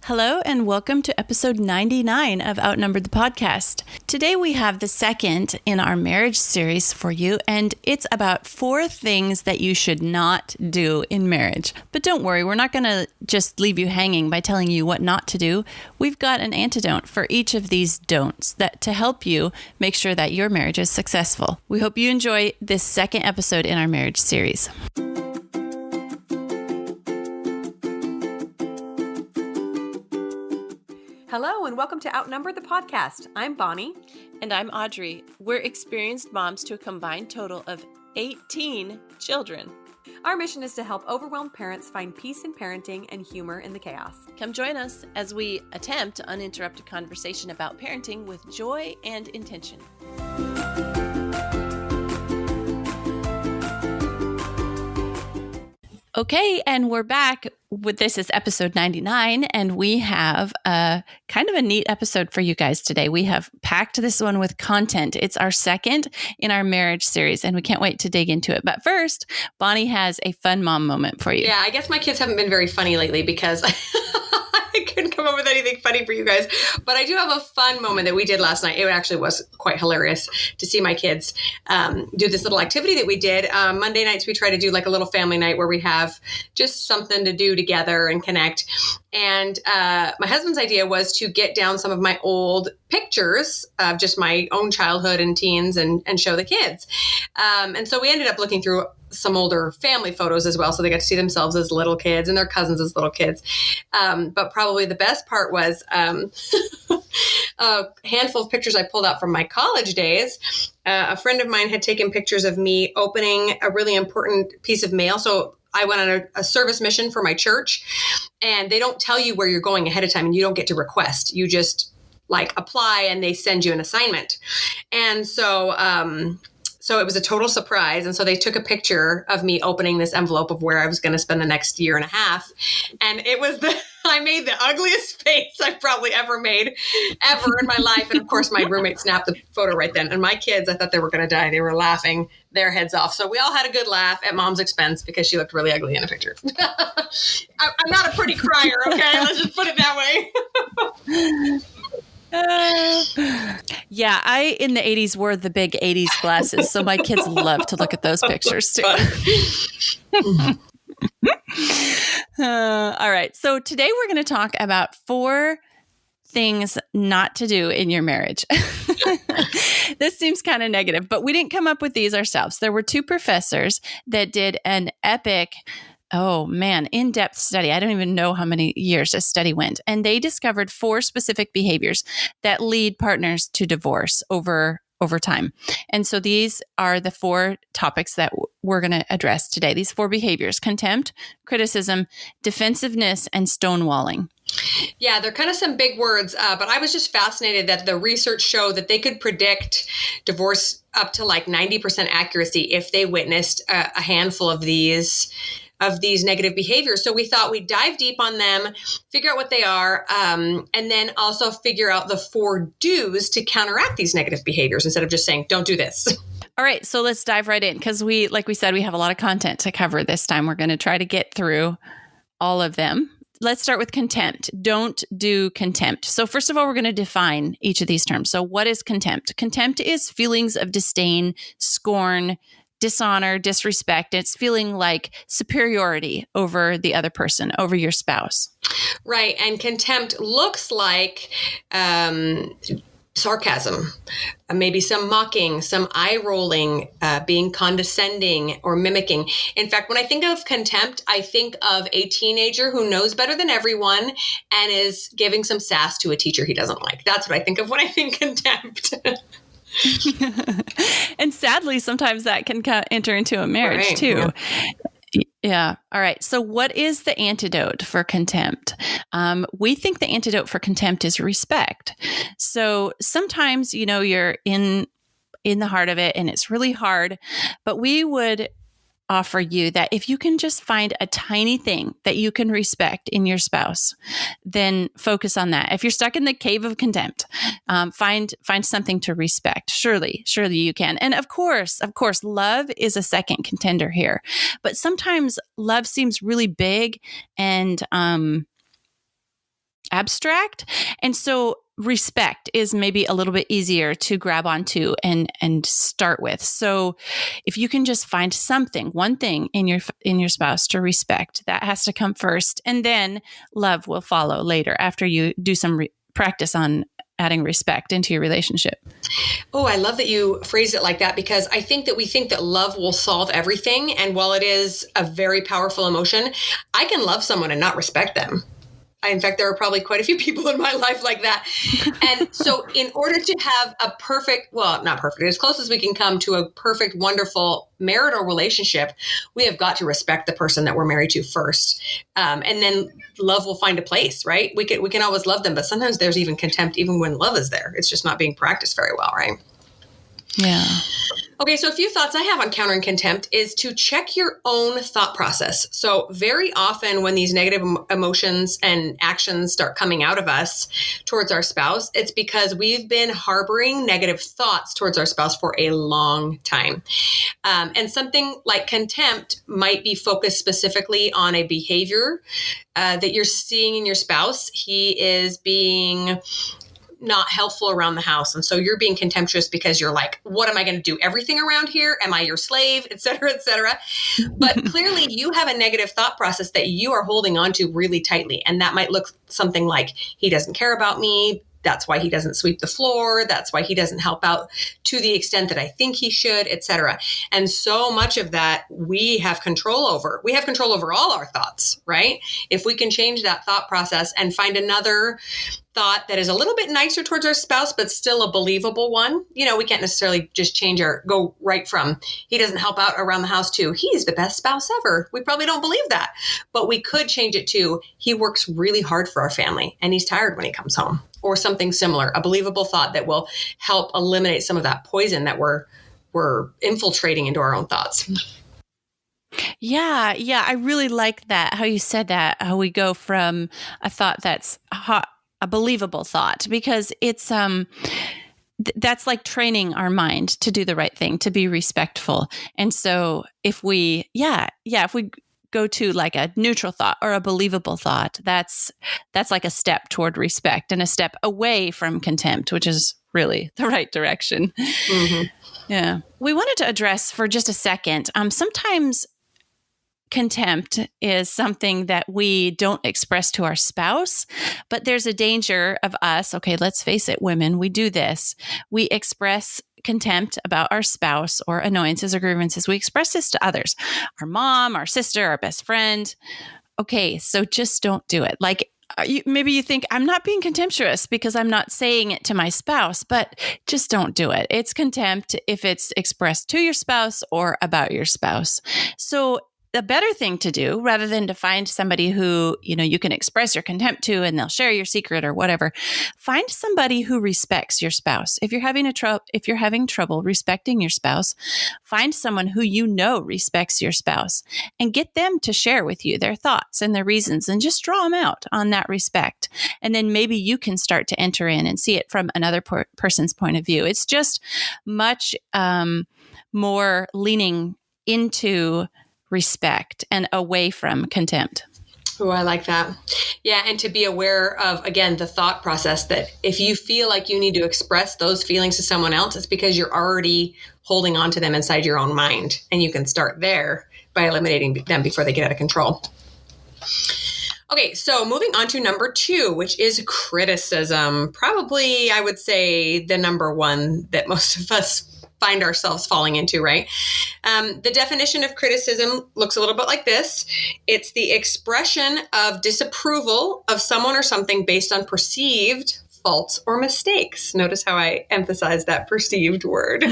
Hello and welcome to episode 99 of Outnumbered the Podcast. Today we have the second in our marriage series for you, and it's about 4 things that you should not do in marriage. But don't worry, we're not going to just leave you hanging by telling you what not to do. We've got an antidote for each of these don'ts to help you make sure that your marriage is successful. We hope you enjoy this second episode in our marriage series. Hello and welcome to Outnumber the Podcast. I'm Bonnie. And I'm Audrey. We're experienced moms to a combined total of 18 children. Our mission is to help overwhelmed parents find peace in parenting and humor in the chaos. Come join us as we attempt uninterrupted conversation about parenting with joy and intention. Okay, and we're back with this is episode 99, and we have a kind of a neat episode for you guys today. We have packed this one with content. It's our second in our marriage series, and we can't wait to dig into it. But first, Bonnie has a fun mom moment for you. Yeah, I guess my kids haven't been very funny lately because I couldn't come up with anything funny for you guys. But I do have a fun moment that we did last night. It actually was quite hilarious to see my kids do this little activity that we did. Monday nights, we try to do like a little family night where we have just something to do together and connect. And my husband's idea was to get down some of my old pictures of just my own childhood and teens and show the kids. And so we ended up looking through some older family photos as well. So they got to see themselves as little kids and their cousins as little kids. But probably the best part was a handful of pictures I pulled out from my college days. A friend of mine had taken pictures of me opening a really important piece of mail. So I went on a service mission for my church, and they don't tell you where you're going ahead of time, and you don't get to request. You just apply and they send you an assignment. And so it was a total surprise. And so they took a picture of me opening this envelope of where I was going to spend the next year and a half. And it was I made the ugliest face I've probably ever made ever in my life. And of course, my roommate snapped the photo right then. And my kids, I thought they were going to die. They were laughing their heads off. So we all had a good laugh at Mom's expense because she looked really ugly in a picture. I'm not a pretty crier, okay? Let's just put it that way. Yeah, I in the 80s wore the big 80s glasses, so my kids love to look at those pictures too. All right, so today we're going to talk about 4 things not to do in your marriage. This seems kind of negative, but we didn't come up with these ourselves. There were 2 professors that did an epic in-depth study. I don't even know how many years this study went. And they discovered 4 specific behaviors that lead partners to divorce over time. And so these are the 4 topics that we're going to address today. These 4 behaviors: contempt, criticism, defensiveness, and stonewalling. Yeah, they're kind of some big words, but I was just fascinated that the research showed that they could predict divorce up to 90% accuracy if they witnessed a handful of these negative behaviors. So we thought we'd dive deep on them, figure out what they are, and then also figure out the 4 do's to counteract these negative behaviors instead of just saying, don't do this. All right, so let's dive right in because like we said, we have a lot of content to cover this time. We're going to try to get through all of them. Let's start with contempt. Don't do contempt. So first of all, we're going to define each of these terms. So what is contempt? Contempt is feelings of disdain, scorn, dishonor, disrespect. It's feeling like superiority over the other person, over your spouse. Right. And contempt looks like sarcasm, maybe some mocking, some eye rolling, being condescending or mimicking. In fact, when I think of contempt, I think of a teenager who knows better than everyone and is giving some sass to a teacher he doesn't like. That's what I think of when I think contempt. And sadly, sometimes that can enter into a marriage too. Yeah. All right. So what is the antidote for contempt? We think the antidote for contempt is respect. So sometimes, you're in the heart of it and it's really hard, but we would offer you that if you can just find a tiny thing that you can respect in your spouse, then focus on that. If you're stuck in the cave of contempt, find something to respect. Surely you can. And of course, love is a second contender here. But sometimes love seems really big and abstract. And so respect is maybe a little bit easier to grab onto and start with. So if you can just find something, one thing in your spouse to respect, that has to come first, and then love will follow later after you do some practice on adding respect into your relationship. Oh, I love that you phrased it like that, because I think that we think that love will solve everything. And while it is a very powerful emotion, I can love someone and not respect them. In fact, there are probably quite a few people in my life like that. And so in order to have a perfect, well, not perfect, as close as we can come to a perfect, wonderful marital relationship, we have got to respect the person that we're married to first. And then love will find a place, right? We can always love them, but sometimes there's even contempt even when love is there. It's just not being practiced very well, right? Yeah. Okay, so a few thoughts I have on countering contempt is to check your own thought process. So very often when these negative emotions and actions start coming out of us towards our spouse, it's because we've been harboring negative thoughts towards our spouse for a long time. And something like contempt might be focused specifically on a behavior that you're seeing in your spouse. He is being not helpful around the house. And so you're being contemptuous because you're like, what am I going to do? Everything around here? Am I your slave? Et cetera, et cetera. But clearly you have a negative thought process that you are holding on to really tightly. And that might look something like, he doesn't care about me. That's why he doesn't sweep the floor. That's why he doesn't help out to the extent that I think he should, et cetera. And so much of that we have control over. We have control over all our thoughts, right? If we can change that thought process and find another thought that is a little bit nicer towards our spouse, but still a believable one. We can't necessarily just go right from he doesn't help out around the house to he's the best spouse ever. We probably don't believe that, but we could change it to he works really hard for our family and he's tired when he comes home, or something similar, a believable thought that will help eliminate some of that poison that we're infiltrating into our own thoughts. Yeah. I really like that, how you said that, how we go from a thought that's a believable thought, because it's that's like training our mind to do the right thing, to be respectful. And so if we go to like a neutral thought or a believable thought, that's like a step toward respect and a step away from contempt, which is really the right direction. Mm-hmm. Yeah. We wanted to address for just a second, sometimes contempt is something that we don't express to our spouse, but there's a danger of us. Okay, let's face it, women, we do this. We express contempt about our spouse or annoyances or grievances. We express this to others, our mom, our sister, our best friend. Okay, so just don't do it. Like, maybe you think I'm not being contemptuous because I'm not saying it to my spouse, but just don't do it. It's contempt if it's expressed to your spouse or about your spouse. So the better thing to do, rather than to find somebody who, you can express your contempt to and they'll share your secret or whatever, find somebody who respects your spouse. If you're having trouble respecting your spouse, find someone who respects your spouse and get them to share with you their thoughts and their reasons, and just draw them out on that respect. And then maybe you can start to enter in and see it from another person's point of view. It's just much more leaning into respect and away from contempt. Oh, I like that. Yeah. And to be aware of, again, the thought process that if you feel like you need to express those feelings to someone else, it's because you're already holding on to them inside your own mind. And you can start there by eliminating them before they get out of control. Okay, so moving on to number 2, which is criticism. Probably, I would say, the number one that most of us find ourselves falling into, right? The definition of criticism looks a little bit like this. It's the expression of disapproval of someone or something based on perceived faults or mistakes. Notice how I emphasize that perceived word.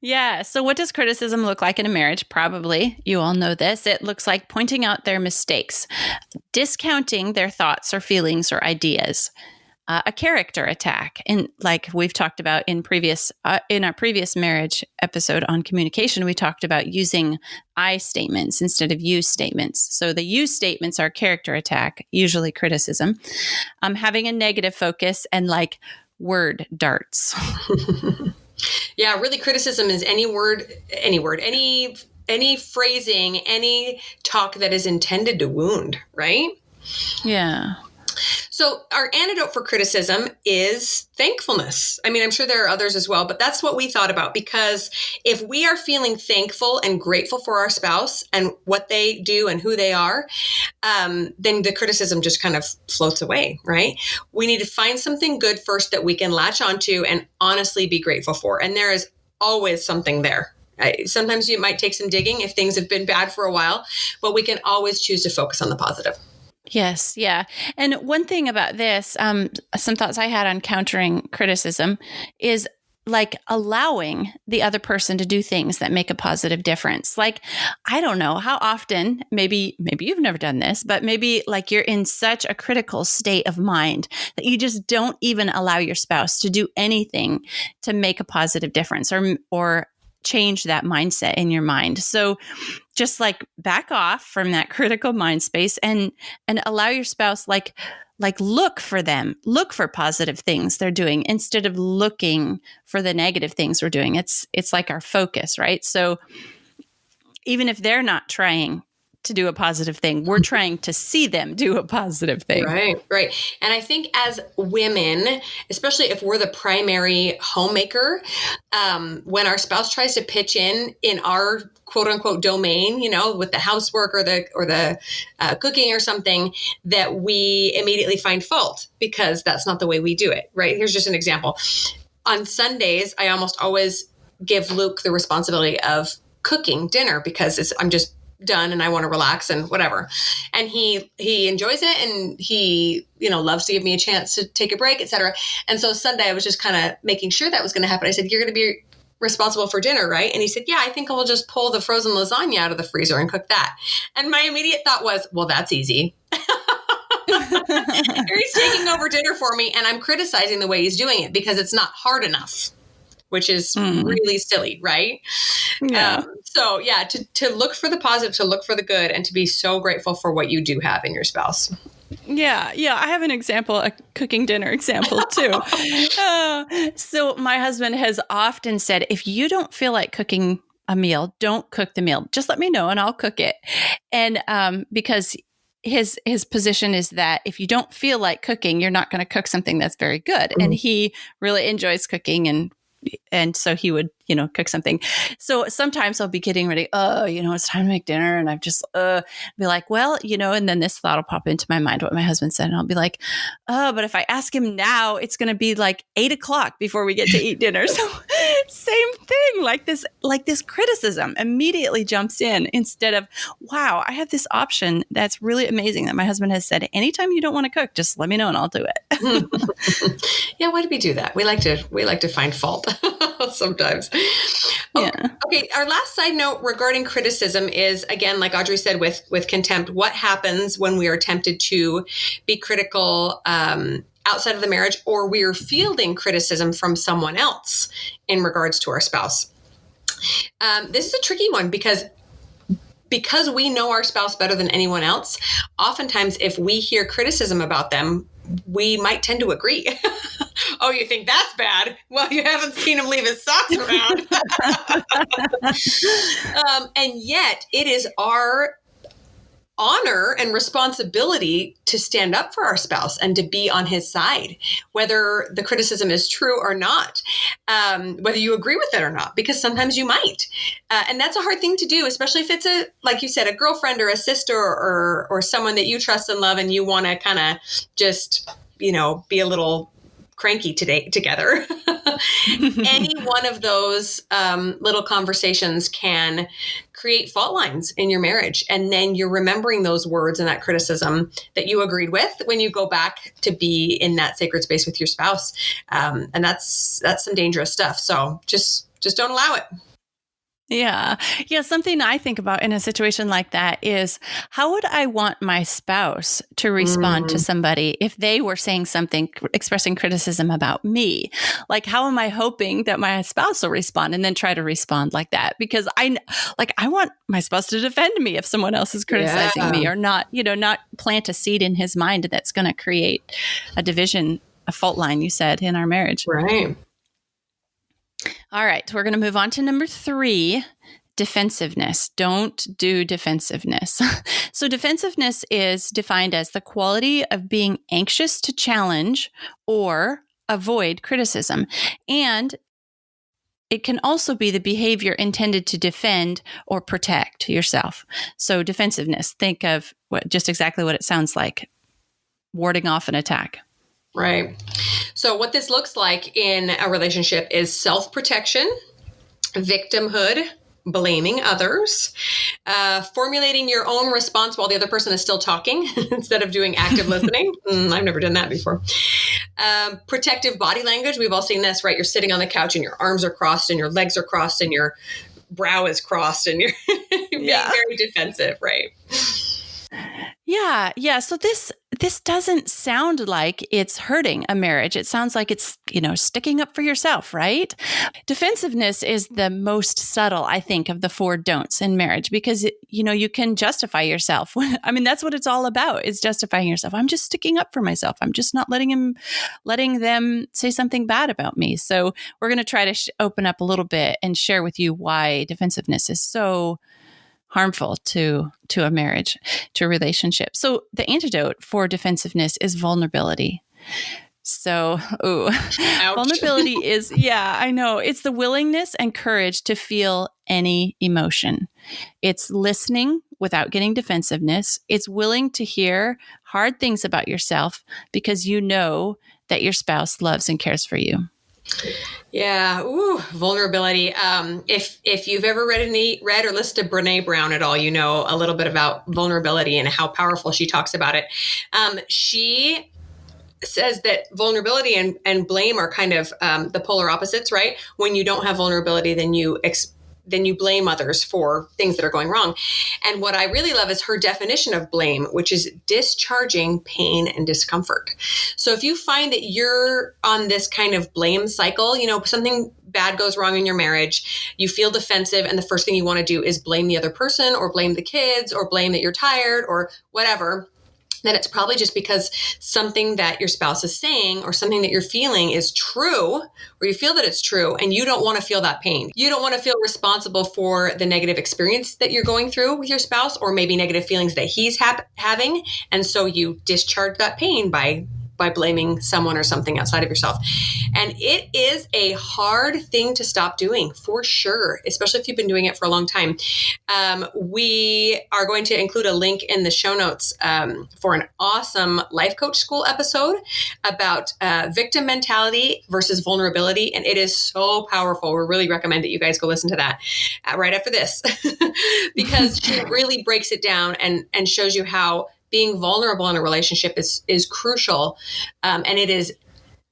Yeah. So what does criticism look like in a marriage? Probably you all know this. It looks like pointing out their mistakes, discounting their thoughts or feelings or ideas. A character attack. And like we've talked about in our previous marriage episode on communication, we talked about using I statements instead of you statements. So the you statements are character attack, usually criticism, having a negative focus, and like word darts. Yeah, really criticism is any phrasing, any talk that is intended to wound, right? Yeah. So our antidote for criticism is thankfulness. I mean, I'm sure there are others as well, but that's what we thought about, because if we are feeling thankful and grateful for our spouse and what they do and who they are, then the criticism just kind of floats away, right? We need to find something good first that we can latch onto and honestly be grateful for. And there is always something there. Sometimes it might take some digging if things have been bad for a while, but we can always choose to focus on the positive. Yes. Yeah. And one thing about this, some thoughts I had on countering criticism is like allowing the other person to do things that make a positive difference. Like, I don't know how often, maybe you've never done this, but maybe like you're in such a critical state of mind that you just don't even allow your spouse to do anything to make a positive difference or change that mindset in your mind. So just like back off from that critical mind space and allow your spouse like look for positive things they're doing instead of looking for the negative things we're doing. It's like our focus, right? So even if they're not trying to do a positive thing, we're trying to see them do a positive thing. Right. And I think as women, especially if we're the primary homemaker, when our spouse tries to pitch in our quote unquote domain, with the housework or the cooking or something, that we immediately find fault because that's not the way we do it. Right. Here's just an example. On Sundays, I almost always give Luke the responsibility of cooking dinner because I'm just done and I want to relax and whatever. And he enjoys it and he, loves to give me a chance to take a break, etc. And so Sunday I was just kind of making sure that was going to happen. I said, "You're going to be responsible for dinner, right?" And he said, "Yeah, I think I'll just pull the frozen lasagna out of the freezer and cook that." And my immediate thought was, well, that's easy. He's taking over dinner for me and I'm criticizing the way he's doing it because it's not hard enough, which is really silly, right? Yeah. To look for the positive, to look for the good, and to be so grateful for what you do have in your spouse. Yeah. I have an example, a cooking dinner example too. So my husband has often said, if you don't feel like cooking a meal, don't cook the meal. Just let me know and I'll cook it. And because his position is that if you don't feel like cooking, you're not going to cook something that's very good. And he really enjoys cooking and so he would, cook something. So sometimes I'll be getting ready. It's time to make dinner. And I've just be like, well, and then this thought will pop into my mind, what my husband said. And I'll be like, but if I ask him now, it's going to be like 8:00 before we get to eat dinner. So same thing, like this criticism immediately jumps in instead of, wow, I have this option that's really amazing that my husband has said, anytime you don't want to cook, just let me know and I'll do it. Yeah. Why do we do that? We like to find fault sometimes. Yeah. Okay. Our last side note regarding criticism is, again, like Audrey said, with contempt, what happens when we are tempted to be critical outside of the marriage, or we're fielding criticism from someone else in regards to our spouse. This is a tricky one because we know our spouse better than anyone else. Oftentimes, if we hear criticism about them, we might tend to agree. Oh, you think that's bad? Well, you haven't seen him leave his socks around. And yet it is our honor and responsibility to stand up for our spouse and to be on his side, whether the criticism is true or not, whether you agree with it or not, because sometimes you might. And that's a hard thing to do, especially if it's like you said, a girlfriend or a sister or someone that you trust and love, and you want to kind of just, be a little cranky together. Any one of those little conversations can create fault lines in your marriage. And then you're remembering those words and that criticism that you agreed with when you go back to be in that sacred space with your spouse. And that's some dangerous stuff. So just don't allow it. Yeah. Something I think about in a situation like that is, how would I want my spouse to respond to somebody if they were saying something, expressing criticism about me? Like, how am I hoping that my spouse will respond and then try to respond like that? Because I want my spouse to defend me if someone else is criticizing me, or not plant a seed in his mind that's going to create a division, a fault line, you said, in our marriage. Right. All right, we're going to move on to number 3, defensiveness. Don't do defensiveness. So defensiveness is defined as the quality of being anxious to challenge or avoid criticism. And it can also be the behavior intended to defend or protect yourself. So defensiveness, think of just exactly what it sounds like, warding off an attack. Right. So what this looks like in a relationship is self-protection, victimhood, blaming others, formulating your own response while the other person is still talking instead of doing active listening. I've never done that before. Protective body language. We've all seen this, right? You're sitting on the couch and your arms are crossed and your legs are crossed and your brow is crossed and you're being very defensive, right? Yeah. So this doesn't sound like it's hurting a marriage. It sounds like it's, sticking up for yourself, right? Defensiveness is the most subtle, I think, of the 4 don'ts in marriage because, you can justify yourself. I mean, that's what it's all about, is justifying yourself. I'm just sticking up for myself. I'm just not letting them say something bad about me. So we're going to try to open up a little bit and share with you why defensiveness is so harmful to a marriage, to a relationship. So the antidote for defensiveness is vulnerability. So, vulnerability is, I know. It's the willingness and courage to feel any emotion. It's listening without getting defensiveness. It's willing to hear hard things about yourself because you know that your spouse loves and cares for you. Yeah. Vulnerability. If you've ever read or listened to Brene Brown at all, you know a little bit about vulnerability and how powerful she talks about it. She says that vulnerability and blame are kind of the polar opposites, right? When you don't have vulnerability, then you blame others for things that are going wrong. And what I really love is her definition of blame, which is discharging pain and discomfort. So if you find that you're on this kind of blame cycle, something bad goes wrong in your marriage, you feel defensive, and the first thing you want to do is blame the other person or blame the kids or blame that you're tired or whatever, then it's probably just because something that your spouse is saying or something that you're feeling is true, or you feel that it's true, and you don't want to feel that pain. You don't want to feel responsible for the negative experience that you're going through with your spouse, or maybe negative feelings that he's having. And so you discharge that pain by blaming someone or something outside of yourself. And it is a hard thing to stop doing, for sure, especially if you've been doing it for a long time. We are going to include a link in the show notes for an awesome life coach school episode about victim mentality versus vulnerability. And it is so powerful. We really recommend that you guys go listen to that right after this, because she really breaks it down and shows you how being vulnerable in a relationship is crucial. And it is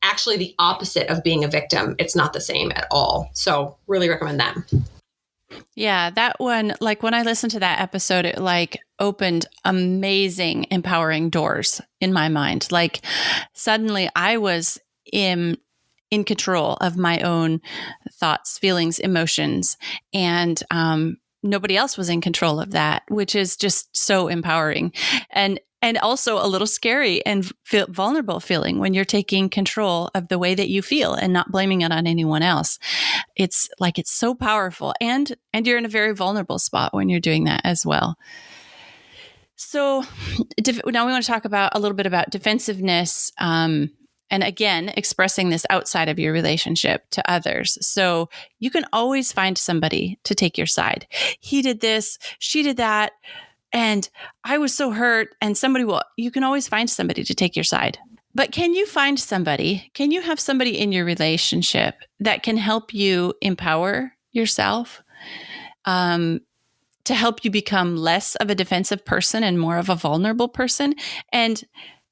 actually the opposite of being a victim. It's not the same at all. So really recommend that. Yeah, that one, like when I listened to that episode, it opened amazing, empowering doors in my mind. Like suddenly I was in control of my own thoughts, feelings, emotions, and nobody else was in control of that, which is just so empowering. And also a little scary and vulnerable feeling when you're taking control of the way that you feel and not blaming it on anyone else. It's so powerful, and you're in a very vulnerable spot when you're doing that as well. So now we want to talk about a little bit about defensiveness, and again, expressing this outside of your relationship to others. So you can always find somebody to take your side. He did this, she did that, and I was so hurt. And you can always find somebody to take your side. But can you have somebody in your relationship that can help you empower yourself, to help you become less of a defensive person and more of a vulnerable person? And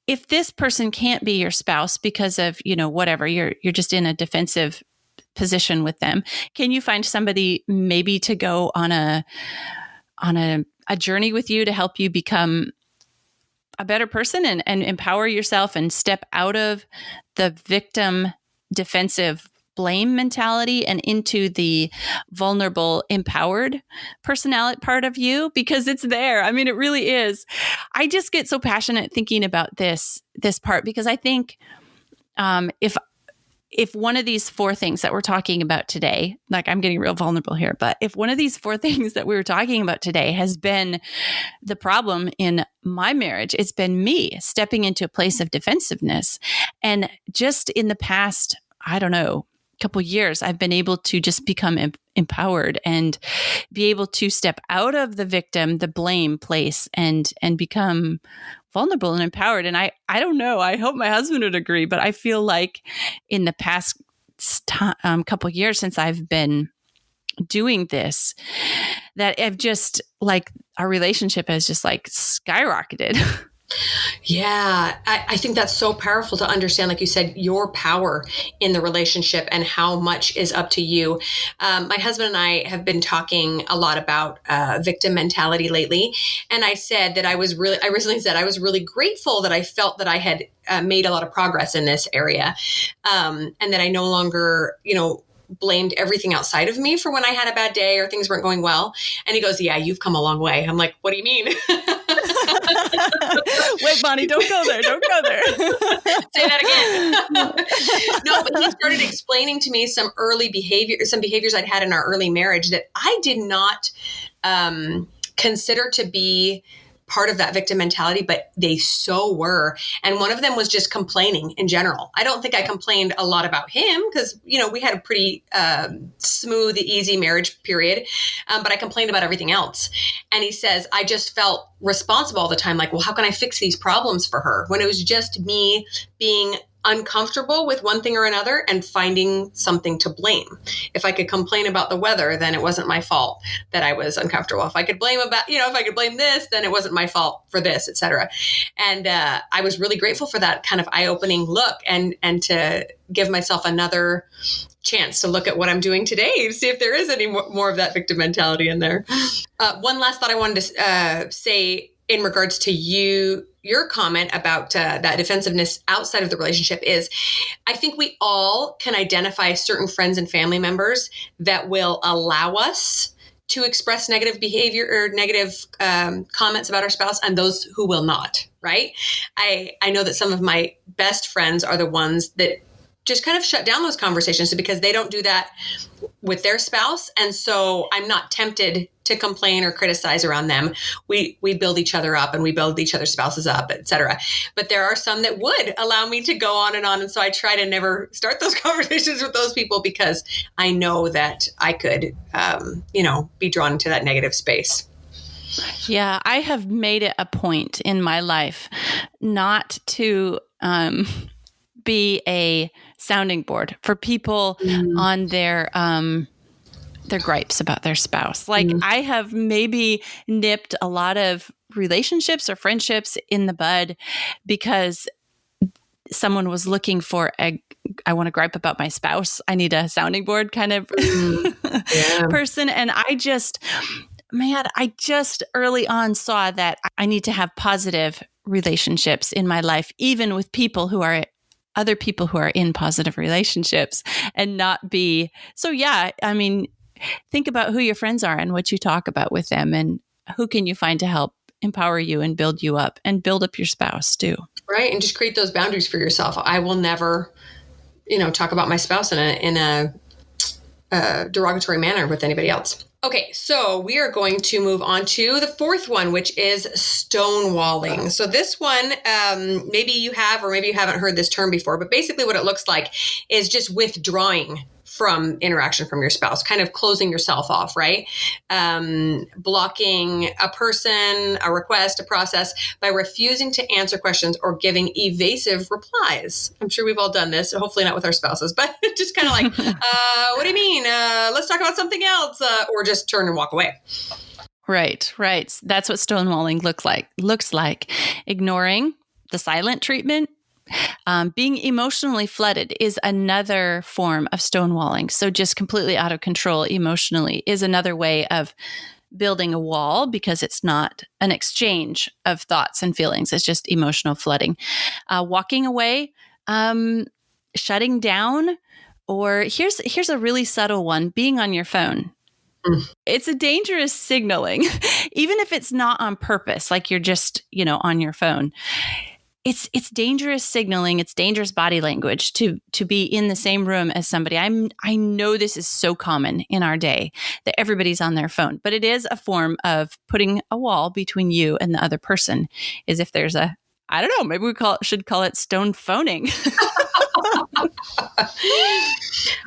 if this person can't be your spouse because of, whatever, you're just in a defensive position with them, can you find somebody maybe to go on a journey with you to help you become a better person and empower yourself and step out of the victim defensive blame mentality and into the vulnerable, empowered personality part of you? Because it's there. I mean, it really is. I just get so passionate thinking about this part, because I think if if one of these four things that we're talking about today, like I'm getting real vulnerable here, but if one of these four things that we were talking about today has been the problem in my marriage, it's been me stepping into a place of defensiveness. And just in the past, I don't know, couple years, I've been able to just become empowered and be able to step out of the victim, the blame place, and become vulnerable and empowered. And I don't know, I hope my husband would agree, but I feel like in the past couple years since I've been doing this, that I've just like our relationship has just like skyrocketed. Yeah, I think that's so powerful to understand, like you said, your power in the relationship and how much is up to you. My husband and I have been talking a lot about victim mentality lately. And I said that I recently said I was really grateful that I felt that I had made a lot of progress in this area. And that I no longer, blamed everything outside of me for when I had a bad day or things weren't going well. And he goes, yeah, you've come a long way. I'm like, what do you mean? Wait, Bonnie, don't go there. Don't go there. Say that again. No, but he started explaining to me some behaviors I'd had in our early marriage that I did not consider to be part of that victim mentality, but they so were. And one of them was just complaining in general. I don't think I complained a lot about him because, we had a pretty smooth, easy marriage period. But I complained about everything else. And he says, I just felt responsible all the time. Like, well, how can I fix these problems for her? When it was just me being uncomfortable with one thing or another and finding something to blame. If I could complain about the weather, then it wasn't my fault that I was uncomfortable. If I could blame if I could blame this, then it wasn't my fault for this, etc. And I was really grateful for that kind of eye-opening look and to give myself another chance to look at what I'm doing today and see if there is any more of that victim mentality in there. One last thought I wanted to say in regards to your comment about that defensiveness outside of the relationship is, I think we all can identify certain friends and family members that will allow us to express negative behavior or negative comments about our spouse, and those who will not, right? I know that some of my best friends are the ones that just kind of shut down those conversations because they don't do that with their spouse. And so I'm not tempted to complain or criticize around them. We build each other up and we build each other's spouses up, et cetera. But there are some that would allow me to go on. And so I try to never start those conversations with those people because I know that I could, be drawn into that negative space. Yeah, I have made it a point in my life not to be a sounding board for people on their gripes about their spouse. Like I have maybe nipped a lot of relationships or friendships in the bud because someone was looking for I want to gripe about my spouse. I need a sounding board kind of person. And I just early on saw that I need to have positive relationships in my life, even with people who are other people who are in positive relationships and not be. So yeah, I mean, think about who your friends are and what you talk about with them and who can you find to help empower you and build you up and build up your spouse too. Right. And just create those boundaries for yourself. I will never, talk about my spouse in a derogatory manner with anybody else. Okay, so we are going to move on to the fourth one, which is stonewalling. So this one, maybe you have or maybe you haven't heard this term before, but basically what it looks like is just withdrawing from interaction from your spouse, kind of closing yourself off, right? Blocking a person, a request, a process by refusing to answer questions or giving evasive replies. I'm sure we've all done this, hopefully not with our spouses, but just kind of like, what do you mean? Let's talk about something else, or just turn and walk away. Right. That's what stonewalling looks like. Ignoring the silent treatment. Being emotionally flooded is another form of stonewalling. So just completely out of control emotionally is another way of building a wall because it's not an exchange of thoughts and feelings. It's just emotional flooding. Walking away, shutting down, or here's a really subtle one, being on your phone. It's a dangerous signaling, even if it's not on purpose, like you're just, on your phone. it's dangerous signaling. It's dangerous body language to be in the same room as somebody. I know this is so common in our day that everybody's on their phone, but it is a form of putting a wall between you and the other person. Is if there's I don't know, maybe we should call it stone phoning.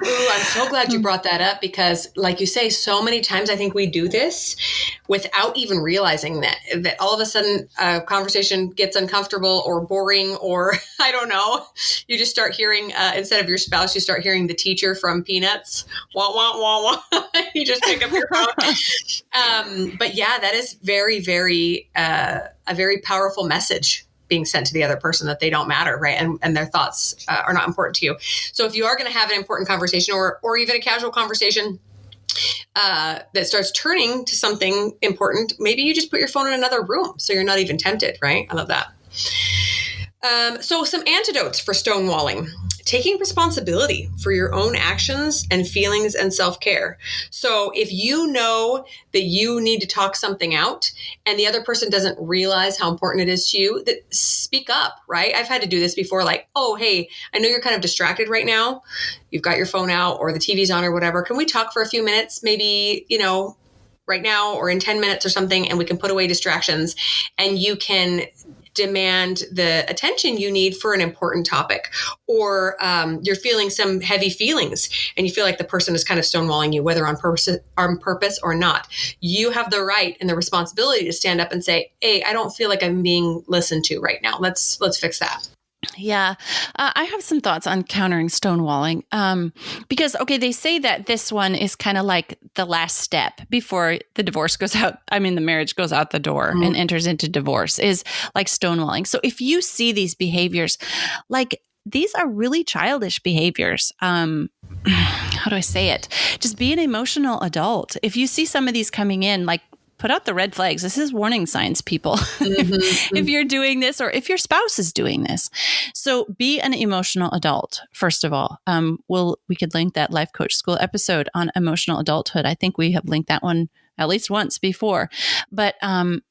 Ooh, I'm so glad you brought that up because, like you say, so many times I think we do this without even realizing that all of a sudden a conversation gets uncomfortable or boring, or I don't know, you just start hearing, instead of your spouse, you start hearing the teacher from Peanuts. Wah, wah, wah, wah. You just pick up your phone. But yeah, that is very, very, a very powerful message being sent to the other person that they don't matter, right? And their thoughts are not important to you. So if you are going to have an important conversation or even a casual conversation that starts turning to something important, maybe you just put your phone in another room so you're not even tempted, right? I love that. So some antidotes for stonewalling. Taking responsibility for your own actions and feelings and self-care. So if you know that you need to talk something out and the other person doesn't realize how important it is to you, that speak up, right? I've had to do this before, like, oh, hey, I know you're kind of distracted right now. You've got your phone out or the TV's on or whatever. Can we talk for a few minutes? Maybe, right now or in 10 minutes or something, and we can put away distractions and you can demand the attention you need for an important topic, or you're feeling some heavy feelings and you feel like the person is kind of stonewalling you, whether on purpose or not. You have the right and the responsibility to stand up and say, hey, I don't feel like I'm being listened to right now. Let's fix that. Yeah. I have some thoughts on countering stonewalling. Because, okay, they say that this one is kind of like the last step before the divorce goes out. I mean, the marriage goes out the door and enters into divorce, is like stonewalling. So if you see these behaviors, like these are really childish behaviors. How do I say it? Just be an emotional adult. If you see some of these coming in, like, put out the red flags. This is warning signs, people. If you're doing this or if your spouse is doing this. So be an emotional adult, first of all. We could link that Life Coach School episode on emotional adulthood. I think we have linked that one at least once before. But come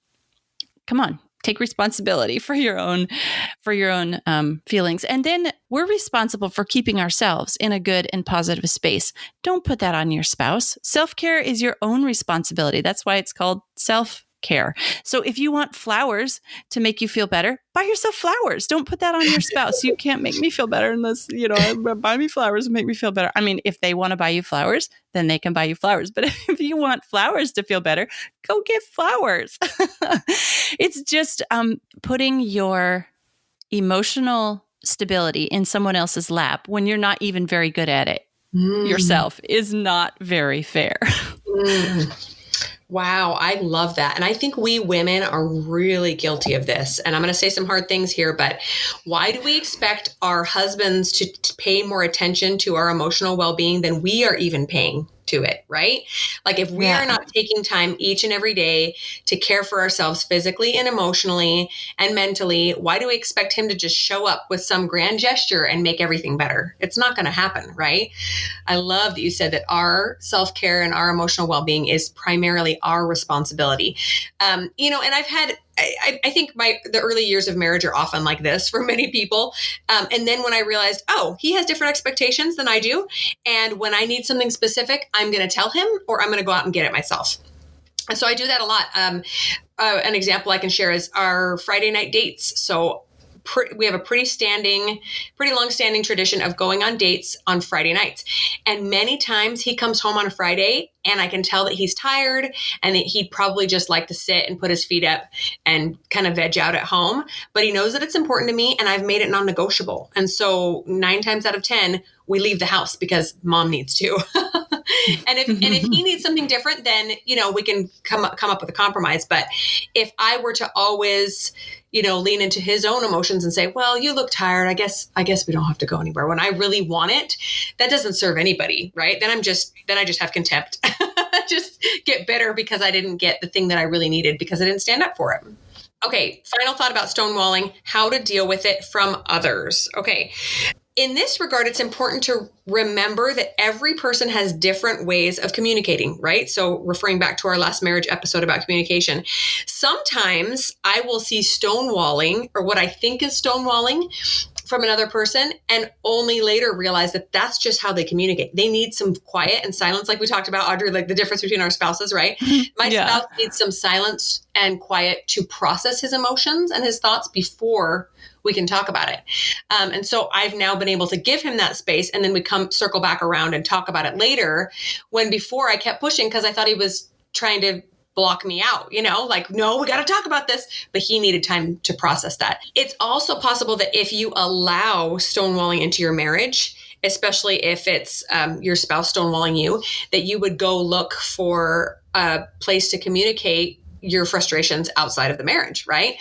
on. Take responsibility for your own feelings. And then we're responsible for keeping ourselves in a good and positive space. Don't put that on your spouse. Self-care is your own responsibility. That's why it's called self-care. So if you want flowers to make you feel better, buy yourself flowers. Don't put that on your spouse. You can't make me feel better unless, buy me flowers and make me feel better. I mean, if they want to buy you flowers, then they can buy you flowers. But if you want flowers to feel better, go get flowers. It's just putting your emotional stability in someone else's lap when you're not even very good at it yourself is not very fair. Wow, I love that. And I think we women are really guilty of this. And I'm going to say some hard things here, but why do we expect our husbands to pay more attention to our emotional well-being than we are even paying to it, right? Like if we are not taking time each and every day to care for ourselves physically and emotionally and mentally, why do we expect him to just show up with some grand gesture and make everything better? It's not going to happen, right? I love that you said that our self-care and our emotional well-being is primarily our responsibility. And I've had I think the early years of marriage are often like this for many people. And then when I realized, oh, he has different expectations than I do. And when I need something specific, I'm going to tell him or I'm going to go out and get it myself. And so I do that a lot. An example I can share is our Friday night dates. So we have a pretty long-standing tradition of going on dates on Friday nights. And many times he comes home on a Friday and I can tell that he's tired and that he'd probably just like to sit and put his feet up and kind of veg out at home. But he knows that it's important to me and I've made it non-negotiable. And so 9 times out of 10, we leave the house because mom needs to. And if he needs something different, then, we can come up with a compromise. But if I were to always, lean into his own emotions and say, well, you look tired. I guess we don't have to go anywhere when I really want it. That doesn't serve anybody, right? Then I just have contempt. Just get bitter because I didn't get the thing that I really needed because I didn't stand up for it. Okay. Final thought about stonewalling, how to deal with it from others. Okay. in this regard, it's important to remember that every person has different ways of communicating, right? So referring back to our last marriage episode about communication, sometimes I will see stonewalling, or what I think is stonewalling, from another person, and only later realize that that's just how they communicate. They need some quiet and silence, like we talked about, Audrey, like the difference between our spouses, right? My spouse needs some silence and quiet to process his emotions and his thoughts before we can talk about it. And so I've now been able to give him that space, and then we circle back around and talk about it later, when before I kept pushing because I thought he was trying to block me out, like, no, we got to talk about this, but he needed time to process that. It's also possible that if you allow stonewalling into your marriage, especially if it's your spouse stonewalling you, that you would go look for a place to communicate your frustrations outside of the marriage, right?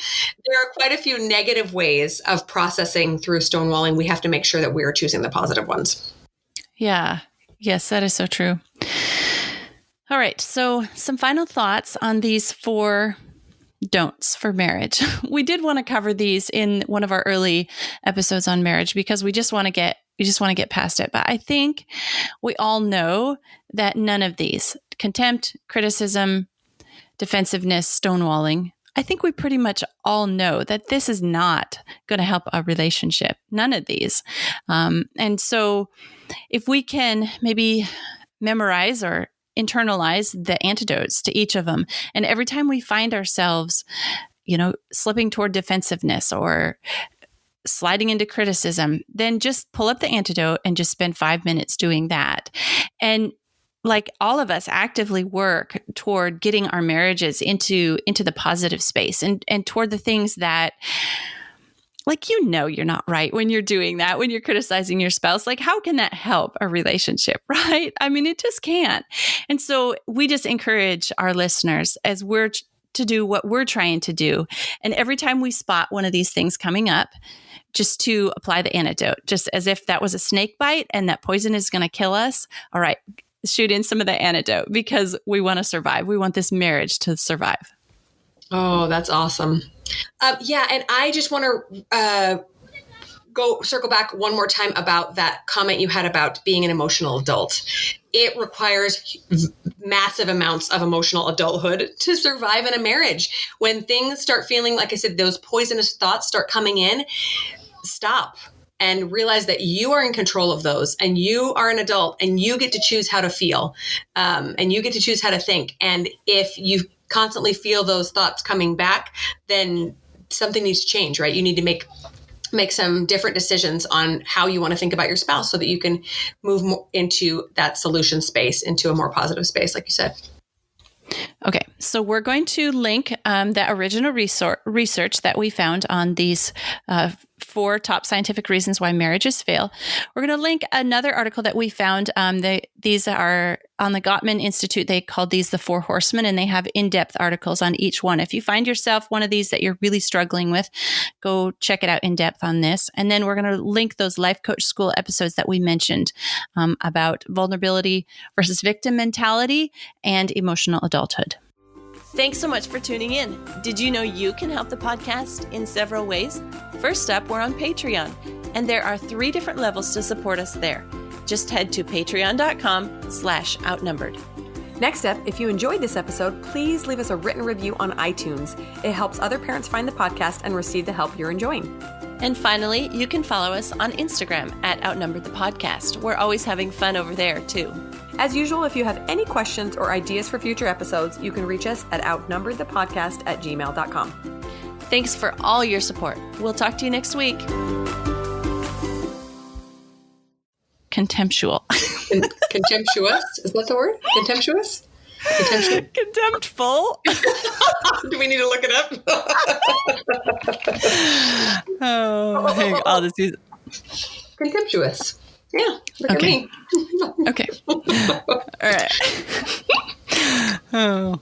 There are quite a few negative ways of processing through stonewalling. We have to make sure that we are choosing the positive ones. Yeah. Yes, that is so true. All right. So some final thoughts on these 4 don'ts for marriage. We did want to cover these in one of our early episodes on marriage because we just want to get past it. But I think we all know that none of these, contempt, criticism, defensiveness, stonewalling, I think we pretty much all know that this is not going to help a relationship. None of these. And so if we can maybe memorize or internalize the antidotes to each of them, and every time we find ourselves, slipping toward defensiveness or sliding into criticism, then just pull up the antidote and just spend 5 minutes doing that. And like all of us actively work toward getting our marriages into the positive space and toward the things that, like, you're not right when you're doing that, when you're criticizing your spouse. Like, how can that help a relationship, right? I mean, it just can't. And so we just encourage our listeners as we're to do what we're trying to do. And every time we spot one of these things coming up, just to apply the antidote, just as if that was a snake bite and that poison is going to kill us. All right, shoot in some of the antidote because we want to survive. We want this marriage to survive. Oh, that's awesome. And I just want to circle back one more time about that comment you had about being an emotional adult. It requires massive amounts of emotional adulthood to survive in a marriage. When things start feeling, like I said, those poisonous thoughts start coming in, stop and realize that you are in control of those, and you are an adult, and you get to choose how to feel, and you get to choose how to think. And if you constantly feel those thoughts coming back, then something needs to change, right? You need to make some different decisions on how you want to think about your spouse so that you can move more into that solution space, into a more positive space, like you said. Okay, so we're going to link the original research that we found on these 4 top scientific reasons why marriages fail. We're going to link another article that we found. These are on the Gottman Institute. They called these the 4 Horsemen, and they have in-depth articles on each one. If you find yourself one of these that you're really struggling with, go check it out in depth on this. And then we're going to link those Life Coach School episodes that we mentioned about vulnerability versus victim mentality and emotional adulthood. Thanks so much for tuning in. Did you know you can help the podcast in several ways? First up, we're on Patreon, and there are 3 different levels to support us there. Just head to patreon.com/outnumbered. Next up, if you enjoyed this episode, please leave us a written review on iTunes. It helps other parents find the podcast and receive the help you're enjoying. And finally, you can follow us on Instagram at Outnumbered the Podcast. We're always having fun over there, too. As usual, if you have any questions or ideas for future episodes, you can reach us at outnumberedthepodcast@gmail.com. Thanks for all your support. We'll talk to you next week. Contemptual. Contemptuous? Is that the word? Contemptuous? Contemptful. Do we need to look it up? Hang on. I'll just use Contemptuous. Yeah, look at me. Okay. All right. Oh.